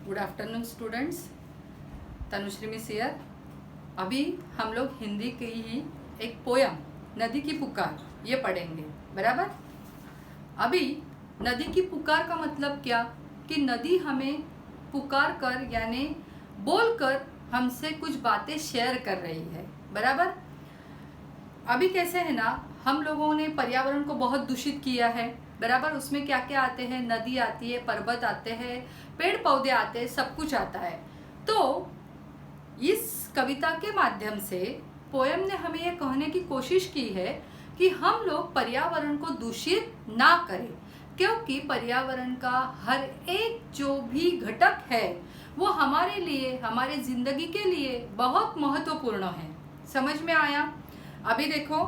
Good afternoon students, Tanushree miss here. अभी हम लोग हिंदी की ही एक पोयम नदी की पुकार ये पढ़ेंगे, बराबर। अभी नदी की पुकार का मतलब क्या कि नदी हमें पुकार कर यानी बोलकर हमसे कुछ बातें शेयर कर रही है, बराबर। अभी कैसे है ना, हम लोगों ने पर्यावरण को बहुत दूषित किया है, बराबर। उसमें क्या क्या आते हैं, नदी आती है, पर्वत आते हैं, पेड़ पौधे आते हैं, सब कुछ आता है। तो इस कविता के माध्यम से पोयम ने हमें यह कहने की कोशिश की है कि हम लोग पर्यावरण को दूषित ना करें, क्योंकि पर्यावरण का हर एक जो भी घटक है वो हमारे लिए, हमारे जिंदगी के लिए बहुत महत्वपूर्ण है। समझ में आया? अभी देखो,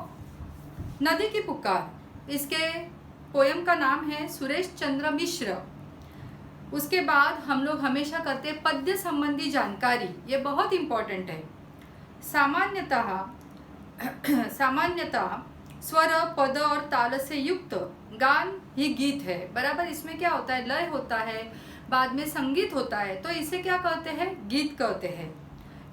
नदी की पुकार, इसके पोयम का नाम है सुरेश चंद्र मिश्र। उसके बाद हम लोग हमेशा करते हैं पद्य संबंधी जानकारी, ये बहुत इंपॉर्टेंट है। सामान्यतः स्वर, पद और ताल से युक्त गान ही गीत है, बराबर। इसमें क्या होता है, लय होता है, बाद में संगीत होता है, तो इसे क्या कहते हैं, गीत कहते हैं।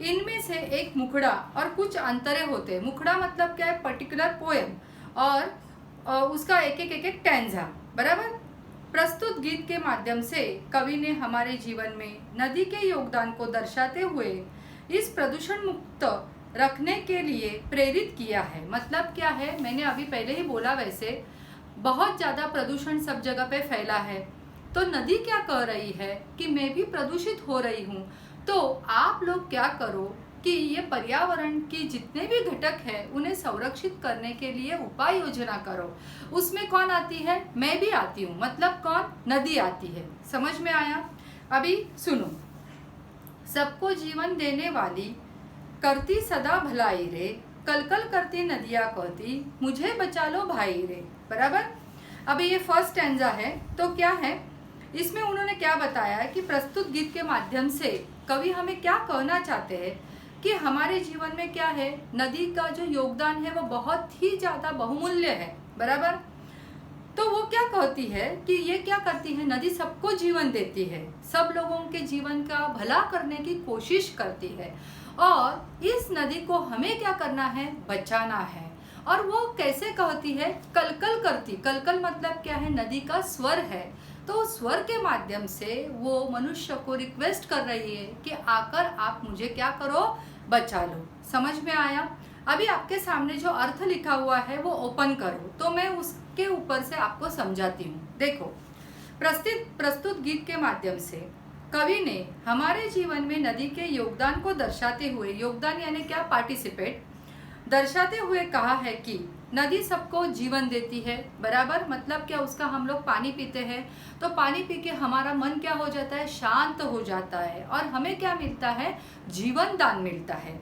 इनमें से एक मुखड़ा और कुछ अंतरे होते हैं। मुखड़ा मतलब क्या है, पर्टिकुलर पोयम, और उसका एक एक टैंजा, बराबर। प्रस्तुत गीत के माध्यम से कवि ने हमारे जीवन में नदी के योगदान को दर्शाते हुए इस प्रदूषण मुक्त रखने के लिए प्रेरित किया है। मतलब क्या है, मैंने अभी पहले ही बोला, वैसे बहुत ज़्यादा प्रदूषण सब जगह पे फैला है, तो नदी क्या कह रही है कि मैं भी प्रदूषित हो रही हूँ। तो आप लोग क्या करो कि ये पर्यावरण की जितने भी घटक है उन्हें संरक्षित करने के लिए उपाय योजना करो। उसमें कौन आती है, मैं भी आती हूँ, मतलब कौन, नदी आती है। समझ में आया? अभी सुनो। सबको जीवन देने वाली, करती सदा भलाई रे, कल कल करती नदियाँ कहती मुझे बचा लो भाई रे, बराबर। अभी ये फर्स्ट स्टैंजा है, तो क्या है इसमें उन्होंने क्या बताया है कि प्रस्तुत गीत के माध्यम से कवि हमें क्या कहना चाहते हैं कि हमारे जीवन में क्या है, नदी का जो योगदान है वो बहुत ही ज़्यादा बहुमूल्य है, बराबर। तो वो क्या कहती है कि ये क्या करती है, नदी सबको जीवन देती है, सब लोगों के जीवन का भला करने की कोशिश करती है, और इस नदी को हमें क्या करना है, बचाना है। और वो कैसे कहती है, कलकल करती, कलकल मतलब क्या है, नदी का स्वर है। तो स्वर के माध्यम से वो मनुष्य को रिक्वेस्ट कर रही है कि आकर आप मुझे क्या करो, बचा लो। समझ में आया? अभी आपके सामने जो अर्थ लिखा हुआ है वो ओपन करो, तो मैं उसके ऊपर से आपको समझाती हूँ। देखो, प्रस्तुत गीत के माध्यम से कवि ने हमारे जीवन में नदी के योगदान को दर्शाते हुए, योगदान यानी क्या, पार्टिसिपेट, दर्शाते हुए कहा है कि नदी सबको जीवन देती है, बराबर। मतलब क्या, उसका हम लोग पानी पीते हैं तो पानी पी के हमारा मन क्या हो जाता है, शांत हो जाता है, और हमें क्या मिलता है, जीवन दान मिलता है।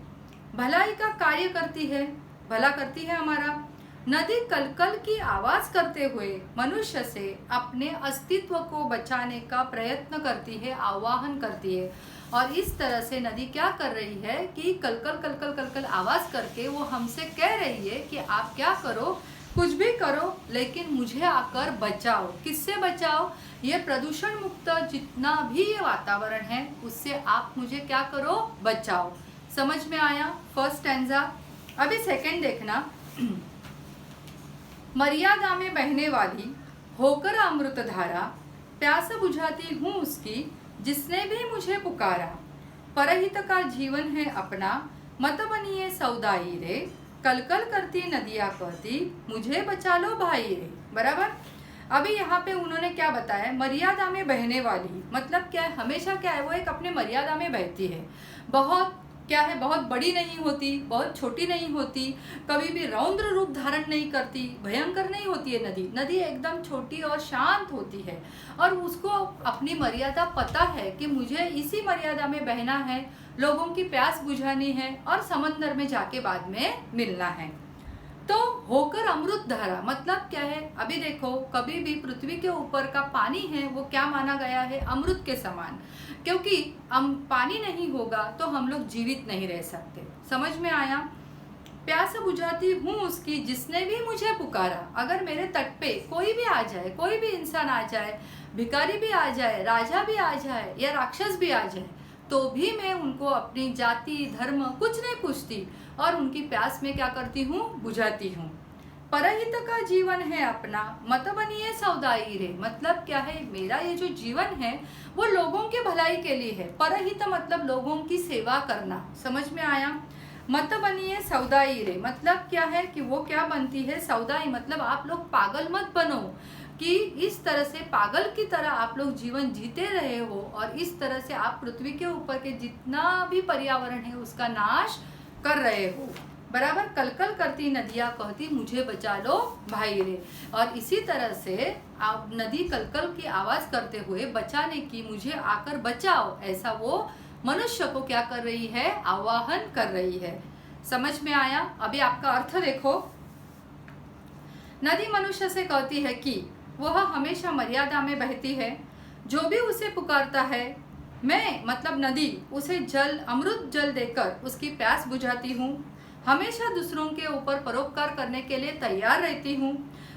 भलाई का कार्य करती है, भला करती है हमारा। नदी कलकल की आवाज करते हुए मनुष्य से अपने अस्तित्व को बचाने का प्रयत्न करती है, आह्वान करती है। और इस तरह से नदी क्या कर रही है कि कलकल कलकल कलकल आवाज करके वो हमसे कह रही है कि आप क्या करो, कुछ भी करो, लेकिन मुझे आकर बचाओ। किससे बचाओ, ये प्रदूषण मुक्त जितना भी ये वातावरण है उससे आप मुझे क्या करो, बचाओ। समझ में आया फर्स्ट स्टैंजा? अभी सेकंड देखना। मर्यादा में बहने वाली होकर अमृत धारा, प्यास बुझाती हूँ उसकी जिसने भी मुझे पुकारा, परहित का जीवन है अपना, मत बनिए सौदाई रे, कल कल करती नदियाँ कहती मुझे बचा लो भाई रे, बराबर। अभी यहाँ पे उन्होंने क्या बताया, मर्यादा में बहने वाली मतलब क्या है, हमेशा क्या है, वो एक अपने मर्यादा में बहती है, बहुत क्या है, बहुत बड़ी नहीं होती, बहुत छोटी नहीं होती, कभी भी रौद्र रूप धारण नहीं करती, भयंकर नहीं होती है नदी। नदी एकदम छोटी और शांत होती है, और उसको अपनी मर्यादा पता है कि मुझे इसी मर्यादा में बहना है, लोगों की प्यास बुझानी है और समंदर में जाके बाद में मिलना है। तो होकर अमृत धारा मतलब क्या है, अभी देखो, कभी भी पृथ्वी के ऊपर का पानी है वो क्या माना गया है, अमृत के समान, क्योंकि पानी नहीं होगा तो हम लोग जीवित नहीं रह सकते। समझ में आया? प्यास बुझाती हूँ उसकी जिसने भी मुझे पुकारा। अगर मेरे तट पे कोई भी आ जाए, कोई भी इंसान आ जाए, भिखारी भी आ जाए, राजा भी आ जाए या राक्षस भी आ जाए, तो भी मैं उनको अपनी जाति धर्म कुछ नहीं पूछती और उनकी प्यास में क्या करती हूँ, बुझाती हूँ। परहित का जीवन है अपना, मत बनिए सौदाई रे। मतलब क्या है, मेरा ये जो जीवन है वो लोगों के भलाई के लिए है। परहित मतलब लोगों की सेवा करना, समझ में आया। मत बनिए सौदाई रे मतलब क्या है कि वो क्या बनती है, सौदाई मतलब आप लोग पागल मत बनो कि इस तरह से पागल की तरह आप लोग जीवन जीते रहे हो और इस तरह से आप पृथ्वी के ऊपर के जितना भी पर्यावरण है उसका नाश कर रहे हो। बराबर कल कल करती नदियाँ कहती मुझे बचा लो भाई रे। और इसी तरह से आप नदी कल कल की आवाज करते हुए बचाने की, मुझे आकर बचाओ, ऐसा वो मनुष्य को क्या कर रही है, आवाहन कर रही है। समझ में आया। अभी आपका अर्थ देखो। नदी मनुष्य से कहती है कि वह हमेशा मर्यादा में बहती है, जो भी उसे पुकारता है मैं मतलब नदी उसे जल, अमृत जल देकर उसकी प्यास बुझाती हूँ। हमेशा दूसरों के ऊपर परोपकार करने के लिए तैयार रहती हूँ।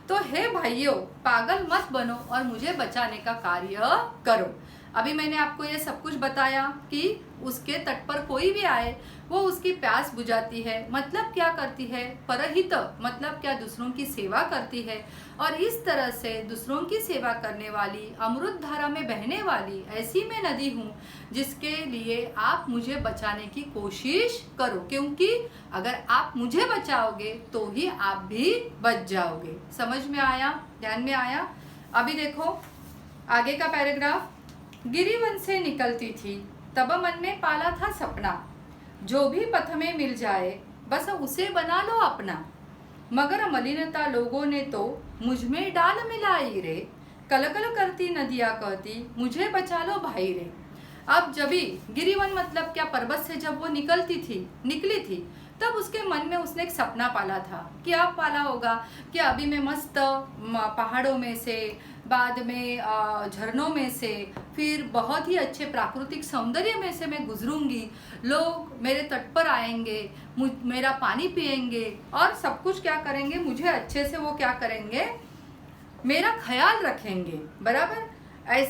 तो हे भाइयों, पागल मत बनो और मुझे बचाने का कार्य करो। अभी मैंने आपको ये सब कुछ बताया कि उसके तट पर कोई भी आए वो उसकी प्यास बुझाती है। मतलब क्या करती है, परहित मतलब क्या, दूसरों की सेवा करती है। और इस तरह से दूसरों की सेवा करने वाली, अमृत धारा में बहने वाली ऐसी मैं नदी हूँ जिसके लिए आप मुझे बचाने की कोशिश करो, क्योंकि अगर आप मुझे बचाओगे तो ही आप भी बच जाओगे। समझ में आया, ध्यान में आया। अभी देखो आगे का पैराग्राफ। गिरिवन से निकलती थी तब मन में पाला था सपना, जो भी पथ में मिल जाए बस उसे बना लो अपना। मगर मलिनता लोगों ने तो मुझ में डाल मिलाई रे। कलकल करती नदियाँ कहती मुझे बचा लो भाई रे। अब जब भी गिरिवन मतलब क्या, पर्वत से जब वो निकली थी तब उसके मन में उसने एक सपना पाला था। क्या पाला होगा कि अभी मैं मस्त पहाड़ों में से, बाद में झरनों में से, फिर बहुत ही अच्छे प्राकृतिक सौंदर्य में से मैं गुजरूंगी। लोग मेरे तट पर आएंगे, मेरा पानी पिएंगे और सब कुछ क्या करेंगे, मुझे अच्छे से वो क्या करेंगे, मेरा ख्याल रखेंगे। बराबर।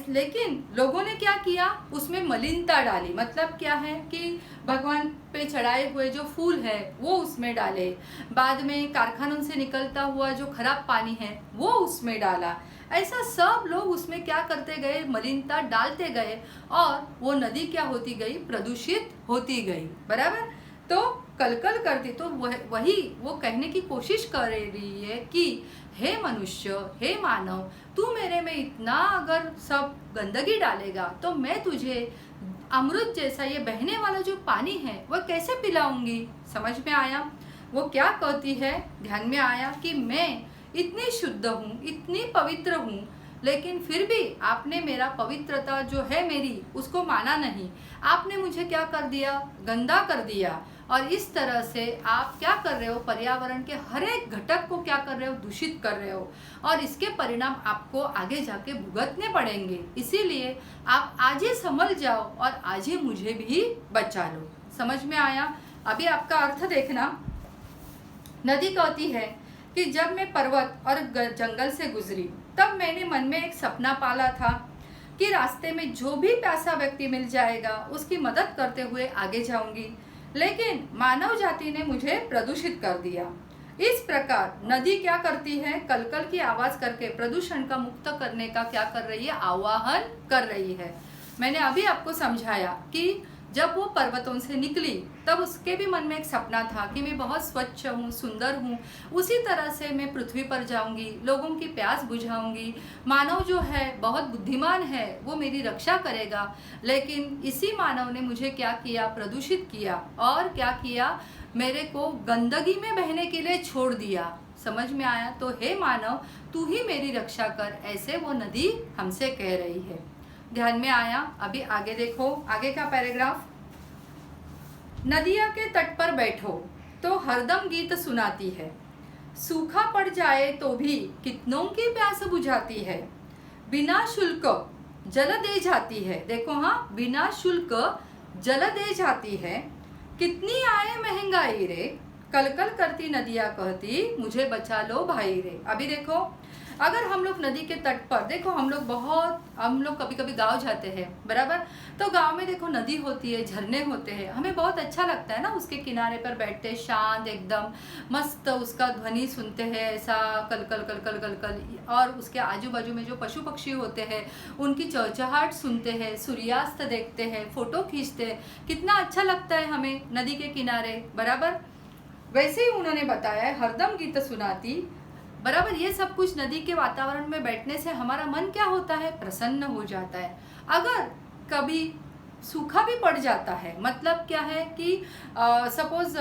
लेकिन लोगों ने क्या किया, उसमें मलिनता डाली। मतलब क्या है कि भगवान पे चढ़ाए हुए जो फूल है वो उसमें डाले, बाद में कारखानों से निकलता हुआ जो खराब पानी है वो उसमें डाला। ऐसा सब लोग उसमें क्या करते गए, मलिनता डालते गए और वो नदी क्या होती गई, प्रदूषित होती गई। बराबर। तो कलकल करती, तो वही वो कहने की कोशिश कर रही है कि हे मनुष्य, हे मानव, तू मेरे में इतना अगर सब गंदगी डालेगा तो मैं तुझे अमृत जैसा ये बहने वाला जो पानी है वह कैसे पिलाऊंगी। समझ में आया। वो क्या कहती है, ध्यान में आया कि मैं इतनी शुद्ध हूँ, इतनी पवित्र हूँ, लेकिन फिर भी आपने मेरा पवित्रता जो है मेरी उसको माना नहीं। आपने मुझे क्या कर दिया, गंदा कर दिया। और इस तरह से आप क्या कर रहे हो, पर्यावरण के हर एक घटक को क्या कर रहे हो, दूषित कर रहे हो और इसके परिणाम आपको आगे जाके भुगतने पड़ेंगे। इसीलिए आप आज ही संभल जाओ और आज ही मुझे भी बचा लो। समझ में आया। अभी आपका अर्थ देखना। नदी कहती है कि जब मैं पर्वत और जंगल से गुजरी तब मैंने मन में एक सपना पाला था कि रास्ते में जो भी प्यासा व्यक्ति मिल जाएगा उसकी मदद करते हुए आगे जाऊंगी, लेकिन मानव जाति ने मुझे प्रदूषित कर दिया। इस प्रकार नदी क्या करती है, कलकल की आवाज करके प्रदूषण का मुक्त करने का क्या कर रही है, आवाहन कर रही है। मैंने अभी आपको समझाया कि जब वो पर्वतों से निकली तब उसके भी मन में एक सपना था कि मैं बहुत स्वच्छ हूँ, सुंदर हूँ, उसी तरह से मैं पृथ्वी पर जाऊंगी, लोगों की प्यास बुझाऊंगी। मानव जो है बहुत बुद्धिमान है, वो मेरी रक्षा करेगा। लेकिन इसी मानव ने मुझे क्या किया, प्रदूषित किया और क्या किया, मेरे को गंदगी में बहने के लिए छोड़ दिया। समझ में आया। तो हे मानव, तू ही मेरी रक्षा कर, ऐसे वो नदी हमसे कह रही है। ध्यान में आया। अभी आगे देखो, आगे का पैराग्राफ। नदिया के तट पर बैठो तो हरदम गीत सुनाती है, सूखा पड़ जाए तो भी कितनों की प्यास बुझाती है, बिना शुल्क जल दे जाती है। देखो, हाँ, बिना शुल्क जल दे जाती है। कितनी आए महंगाई रे, कल कल करती नदियाँ कहती मुझे बचा लो भाई रे। अभी देखो, अगर हम लोग नदी के तट पर, देखो हम लोग कभी कभी गांव जाते हैं, बराबर, तो गांव में देखो नदी होती है, झरने होते हैं, हमें बहुत अच्छा लगता है ना उसके किनारे पर बैठते, शांत एकदम मस्त उसका ध्वनि सुनते हैं, ऐसा कल कल कल कल कल कल, और उसके आजू बाजू में जो पशु पक्षी होते हैं उनकी चहचहाट सुनते हैं, सूर्यास्त देखते हैं, फोटो खींचते हैं, कितना अच्छा लगता है हमें नदी के किनारे, बराबर। वैसे ही उन्होंने बताया है, हरदम गीत सुनाती, बराबर। ये सब कुछ नदी के वातावरण में बैठने से हमारा मन क्या होता है, प्रसन्न हो जाता है। अगर कभी सूखा भी पड़ जाता है, मतलब क्या है कि सपोज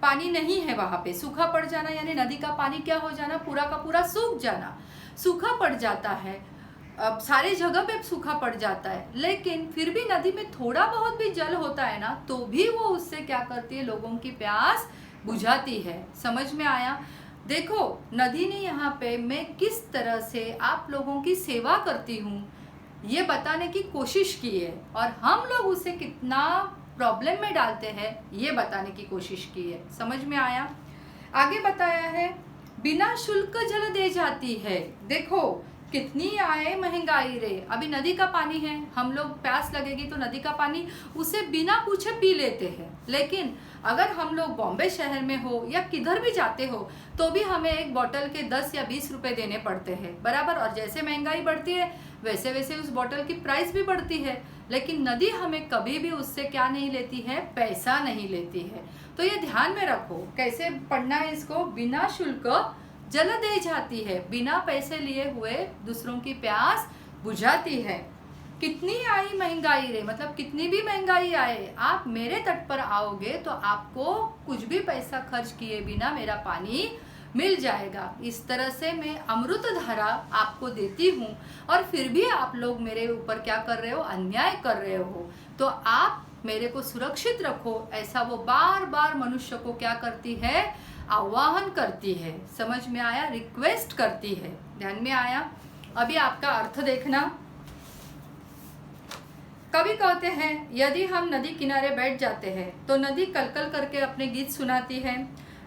पानी नहीं है वहाँ पे, सूखा पड़ जाना यानी नदी का पानी क्या हो जाना, पूरा का पूरा सूख जाना, सूखा पड़ जाता है, अब सारे जगह पे सूखा पड़ जाता है, लेकिन फिर भी नदी में थोड़ा बहुत भी जल होता है ना, तो भी वो उससे क्या करती है, लोगों की प्यास बुझाती है। समझ में आया? देखो नदी ने यहाँ पे मैं किस तरह से आप लोगों की सेवा करती हूँ ये बताने की कोशिश की है, और हम लोग उसे कितना प्रॉब्लम में डालते हैं ये बताने की कोशिश की है। समझ में आया? आगे बताया है, बिना शुल्क जल दे जाती है। देखो कितनी आए महंगाई रे। अभी नदी का पानी है, हम लोग प्यास लगेगी तो नदी का पानी उसे बिना पूछे पी लेते हैं, लेकिन अगर हम लोग बॉम्बे शहर में हो या किधर भी जाते हो तो भी हमें एक बोतल के 10 या 20 रुपए देने पड़ते हैं, बराबर। और जैसे महंगाई बढ़ती है वैसे वैसे उस बोतल की प्राइस भी बढ़ती है, लेकिन नदी हमें कभी भी उससे क्या नहीं लेती है, पैसा नहीं लेती है। तो ये ध्यान में रखो, कैसे पढ़ना है इसको, बिना शुल्क जल दे जाती है, बिना पैसे लिए हुए दूसरों की प्यास बुझाती है। कितनी आई महंगाई रे, मतलब कितनी भी महंगाई आए, आप मेरे तट पर आओगे तो आपको कुछ भी पैसा खर्च किए बिना मेरा पानी मिल जाएगा। इस तरह से मैं अमृत धारा आपको देती हूँ, और फिर भी आप लोग मेरे ऊपर क्या कर रहे हो, अन्याय कर रहे हो। तो आप मेरे को सुरक्षित रखो, ऐसा वो बार बार मनुष्य को क्या करती है, आह्वान करती है। समझ में आया? रिक्वेस्ट करती है। ध्यान में आया? अभी आपका अर्थ देखना। कभी कहते हैं यदि हम नदी किनारे बैठ जाते हैं तो नदी कलकल करके अपने गीत सुनाती है।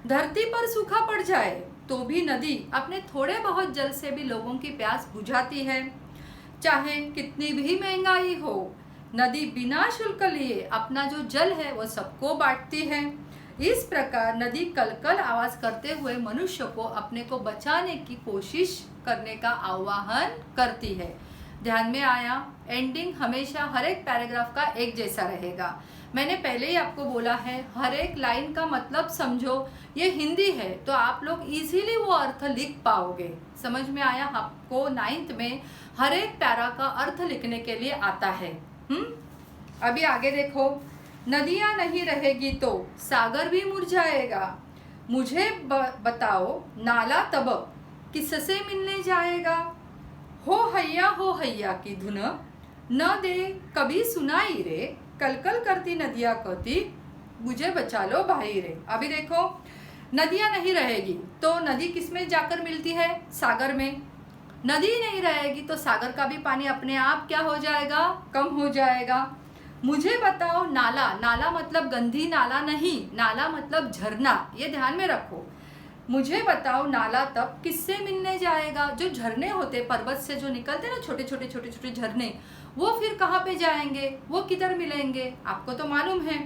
धरती पर सूखा पड़ जाए तो भी नदी अपने थोड़े बहुत जल से भी लोगों की प्यास बुझाती है। चाहे कितनी भी महंगाई हो, नदी बिना शुल्क लिए अपना जो जल है वो सबको बांटती है। इस प्रकार नदी कलकल आवाज करते हुए मनुष्य को अपने को बचाने की कोशिश करने का आह्वान करती है। ध्यान में आया? एंडिंग हमेशा हर एक पैराग्राफ का एक जैसा रहेगा। मैंने पहले ही आपको बोला है, हर एक लाइन का मतलब समझो। ये हिंदी है तो आप लोग इजीली वो अर्थ लिख पाओगे। समझ में आया? आपको 9th में हर एक पैरा का अर्थ लिखने के लिए आता है। अभी आगे देखो, नदियाँ नहीं रहेगी तो सागर भी मुरझाएगा। मुझे बताओ नाला तब किससे मिलने जाएगा। हो हैया की धुन न दे कभी सुनाई रे। कलकल करती नदियाँ कहती मुझे बचा लो भाई रे। अभी देखो, नदियाँ नहीं रहेगी तो नदी किस में जाकर मिलती है, सागर में। नदी नहीं रहेगी तो सागर का भी पानी अपने आप क्या हो जाएगा, कम हो जाएगा। मुझे बताओ नाला, नाला मतलब गंदी नाला नहीं, नाला मतलब झरना, ये ध्यान में रखो। मुझे बताओ नाला तब किससे मिलने जाएगा। जो झरने होते पर्वत से जो निकलते ना, छोटे छोटे झरने, वो फिर कहाँ पे जाएंगे, वो किधर मिलेंगे। आपको तो मालूम है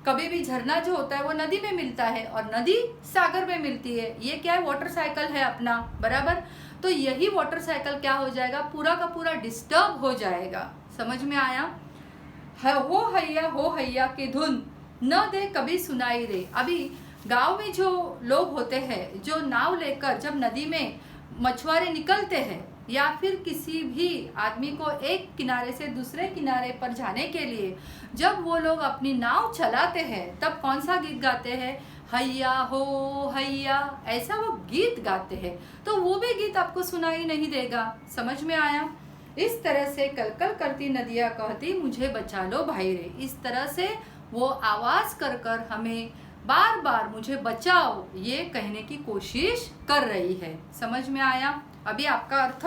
कभी भी झरना जो होता है वो नदी में मिलता है और नदी सागर में मिलती है। ये क्या है, वाटर साइकिल है अपना, बराबर। तो यही वाटर साइकिल क्या हो जाएगा, पूरा का पूरा डिस्टर्ब हो जाएगा। समझ में आया? हो हैया की धुन न दे कभी सुनाई रे। अभी गांव में जो लोग होते हैं, जो नाव लेकर जब नदी में मछुआरे निकलते हैं या फिर किसी भी आदमी को एक किनारे से दूसरे किनारे पर जाने के लिए जब वो लोग अपनी नाव चलाते हैं, तब कौन सा गीत गाते हैं, हैया हो हैया, ऐसा वो गीत गाते हैं। तो वो भी गीत आपको सुनाई नहीं देगा। समझ में आया? इस तरह से कलकल करती नदियाँ कहती मुझे बचा लो भाई रे। इस तरह से वो आवाज कर कर हमें बार बार मुझे बचाओ ये कहने की कोशिश कर रही है। समझ में आया? अभी आपका अर्थ।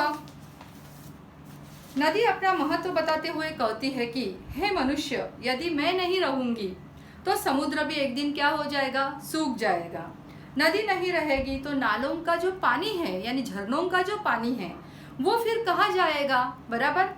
नदी अपना महत्व बताते हुए कहती है कि हे मनुष्य, यदि मैं नहीं रहूंगी तो समुद्र भी एक दिन क्या हो जाएगा, सूख जाएगा। नदी नहीं रहेगी तो नालों का जो पानी है यानी झरनों का जो पानी है वो फिर कहाँ जाएगा, बराबर।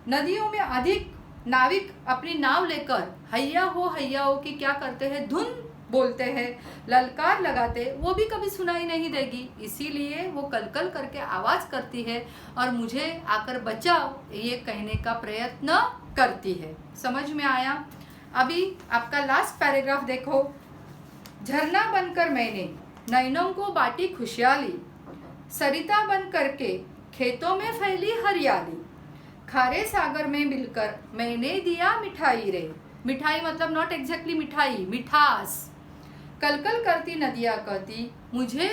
नदियों में अधिक नाविक अपनी नाव लेकर हैया हो की क्या करते हैं, धुन बोलते हैं, ललकार लगाते, वो भी कभी सुनाई नहीं देगी, इसीलिए वो कलकल करके आवाज करती है और मुझे आकर बचाओ ये कहने का प्रयत्न करती है। समझ में आया। अभी आपका लास्ट पैराग्राफ देखो। झरना बनकर मैंने नैनों को बांटी खुशहाली, सरिता बन करके खेतों में फैली हरियाली, खारे सागर में मिलकर मैंने दिया मिठाई रे। मिठाई मतलब नॉट एग्जैक्टली मिठाई, मिठास। कलकल करती नदियाँ कहती मुझे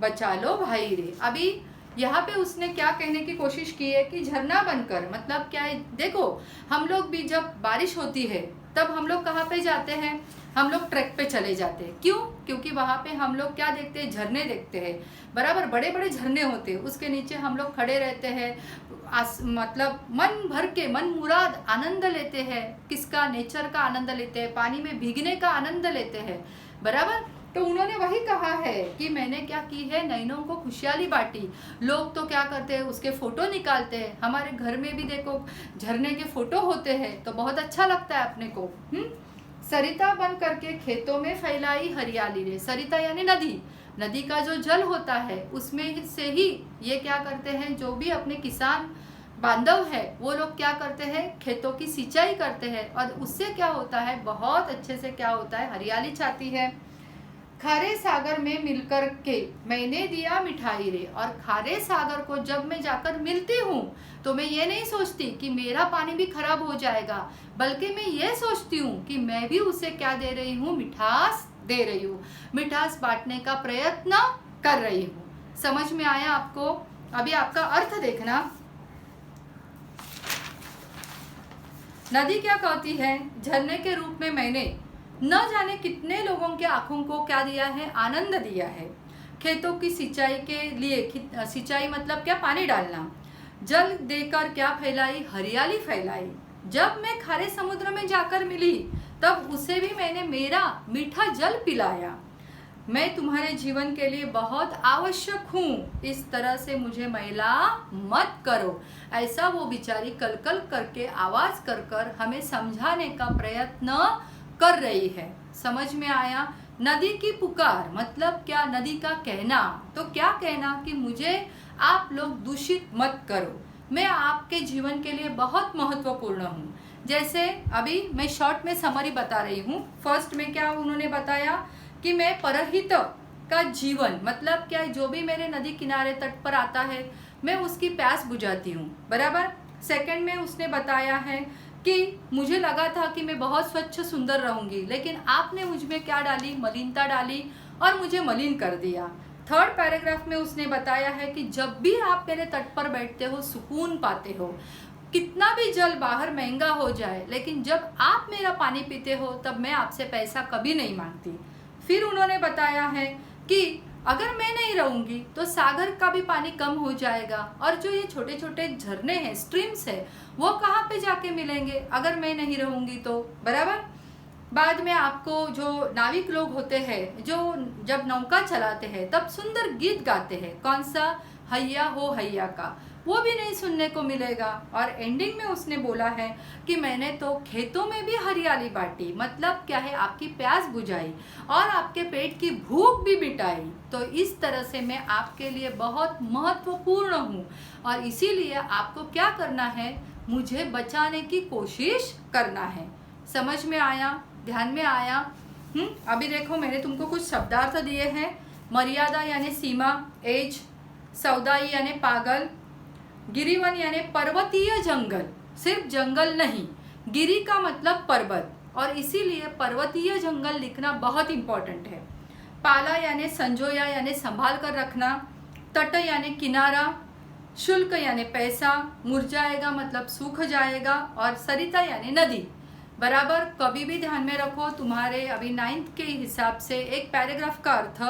बचा लो भाई रे। अभी यहाँ पे उसने क्या कहने की कोशिश की है कि झरना बनकर मतलब क्या है, देखो हम लोग भी जब बारिश होती है तब हम लोग कहाँ पे जाते हैं, हम लोग ट्रैक पे चले जाते हैं। क्यों? क्योंकि वहाँ पे हम लोग क्या देखते हैं, झरने देखते हैं, बराबर। बड़े बड़े झरने होते हैं, उसके नीचे हम लोग खड़े रहते हैं, मतलब मन भर के मन मुराद आनंद लेते हैं। किसका? नेचर का आनंद लेते हैं, पानी में भीगने का आनंद लेते हैं, बराबर। तो उन्होंने वही कहा है कि मैंने क्या की है, नैनों को खुशहाली बांटी। लोग तो क्या करते हैं, उसके फोटो निकालते हैं। हमारे घर में भी देखो झरने के फोटो होते हैं तो बहुत अच्छा लगता है अपने को। सरिता बन करके खेतों में फैलाई हरियाली रे। सरिता यानी नदी, नदी का जो जल होता है उसमें से ही ये क्या करते हैं, जो भी अपने किसान बांधव है वो लोग क्या करते हैं, खेतों की सिंचाई करते हैं और उससे क्या होता है, बहुत अच्छे से क्या होता है, हरियाली छाती है। खारे सागर में मिलकर के मैंने दिया मिठाई रे। और खारे सागर को जब मैं जाकर मिलती हूँ तो मैं ये नहीं सोचती कि मेरा पानी भी खराब हो जाएगा, बल्कि मैं ये सोचती हूँ कि मैं भी उसे क्या दे रही हूँ, मिठास दे रही हूँ, मिठास बांटने का प्रयत्न कर रही हूँ। समझ में आया आपको? अभी आपका अर्थ देखना। नदी क्या कहती है, झरने के रूप में मैंने न जाने कितने लोगों के आंखों को क्या दिया है, आनंद दिया है। खेतों की सिंचाई के लिए, सिंचाई मतलब क्या, पानी डालना, जल देकर क्या फैलाई, हरियाली फैलाई। जब मैं खारे समुद्र में जाकर मिली तब उसे भी मैंने मेरा मीठा जल पिलाया। मैं तुम्हारे जीवन के लिए बहुत आवश्यक हूँ, इस तरह से मुझे मैला मत करो। ऐसा वो बेचारी कलकल करके आवाज कर कर हमें समझाने का प्रयत्न कर रही है। समझ में आया? नदी की पुकार मतलब क्या, नदी का कहना। तो क्या कहना कि मुझे आप लोग दूषित मत करो, मैं आपके जीवन के लिए बहुत महत्वपूर्ण हूँ। जैसे अभी मैं शॉर्ट में समरी बता रही हूँ। फर्स्ट में क्या उन्होंने बताया कि मैं परहित का जीवन मतलब क्या, जो भी मेरे नदी किनारे तट पर आता है मैं उसकी प्यास बुझाती हूँ, बराबर। सेकंड में उसने बताया है कि मुझे लगा था कि मैं बहुत स्वच्छ सुंदर रहूंगी, लेकिन आपने मुझ में क्या डाली, मलिनता डाली और मुझे मलिन कर दिया। थर्ड पैराग्राफ में उसने बताया है कि जब भी आप मेरे तट पर बैठते हो सुकून पाते हो, कितना भी जल बाहर महंगा हो जाए, लेकिन जब आप मेरा पानी पीते हो तब मैं आपसे पैसा कभी नहीं मांगती। फिर उन्होंने बताया है कि अगर मैं नहीं रहूंगी तो सागर का भी पानी कम हो जाएगा और जो ये छोटे छोटे झरने हैं, स्ट्रीम्स है, वो कहाँ पे जाके मिलेंगे अगर मैं नहीं रहूंगी तो, बराबर। बाद में आपको जो नाविक लोग होते हैं जो जब नौका चलाते हैं तब सुंदर गीत गाते हैं, कौन सा, हैया हो हैया का, वो भी नहीं सुनने को मिलेगा। और एंडिंग में उसने बोला है कि मैंने तो खेतों में भी हरियाली बांटी, मतलब क्या है, आपकी प्यास बुझाई और आपके पेट की भूख भी मिटाई। तो इस तरह से मैं आपके लिए बहुत महत्वपूर्ण हूँ और इसीलिए आपको क्या करना है, मुझे बचाने की कोशिश करना है। समझ में आया? ध्यान में आया? अभी देखो मैंने तुमको कुछ शब्दार्थ दिए हैं। मर्यादा यानी सीमा, एज, सौदाई यानी पागल, गिरिवन यानी पर्वतीय जंगल, सिर्फ जंगल नहीं, गिरी का मतलब पर्वत और इसीलिए पर्वतीय जंगल लिखना बहुत इंपॉर्टेंट है। पाला यानी संजोया यानी संभाल कर रखना, तट यानी किनारा, शुल्क यानी पैसा, मुरझाएगा मतलब सूख जाएगा और सरिता यानी नदी, बराबर। कभी भी ध्यान में रखो, तुम्हारे अभी 9th के हिसाब से एक पैराग्राफ का अर्थ,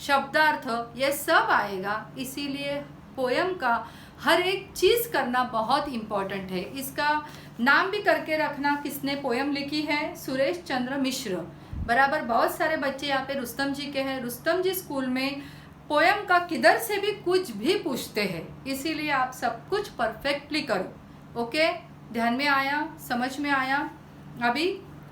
शब्दार्थ, ये सब आएगा। इसीलिए पोयम का हर एक चीज़ करना बहुत इम्पॉर्टेंट है। इसका नाम भी करके रखना, किसने पोयम लिखी है, सुरेश चंद्र मिश्र। बराबर बहुत सारे बच्चे यहाँ पे रुस्तम जी के हैं। रुस्तम जी स्कूल में पोयम का किधर से भी कुछ भी पूछते हैं, इसीलिए आप सब कुछ परफेक्टली करो। ओके, ध्यान में आया, समझ में आया। अभी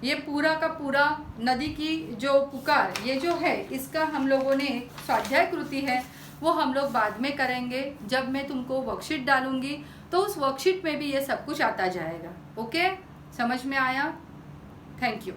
ये पूरा का पूरा नदी की जो पुकार ये जो है, इसका हम लोगों ने स्वाध्याय कृति है वो हम लोग बाद में करेंगे। जब मैं तुमको वर्कशीट डालूंगी तो उस वर्कशीट में भी ये सब कुछ आता जाएगा। ओके, समझ में आया? Thank you.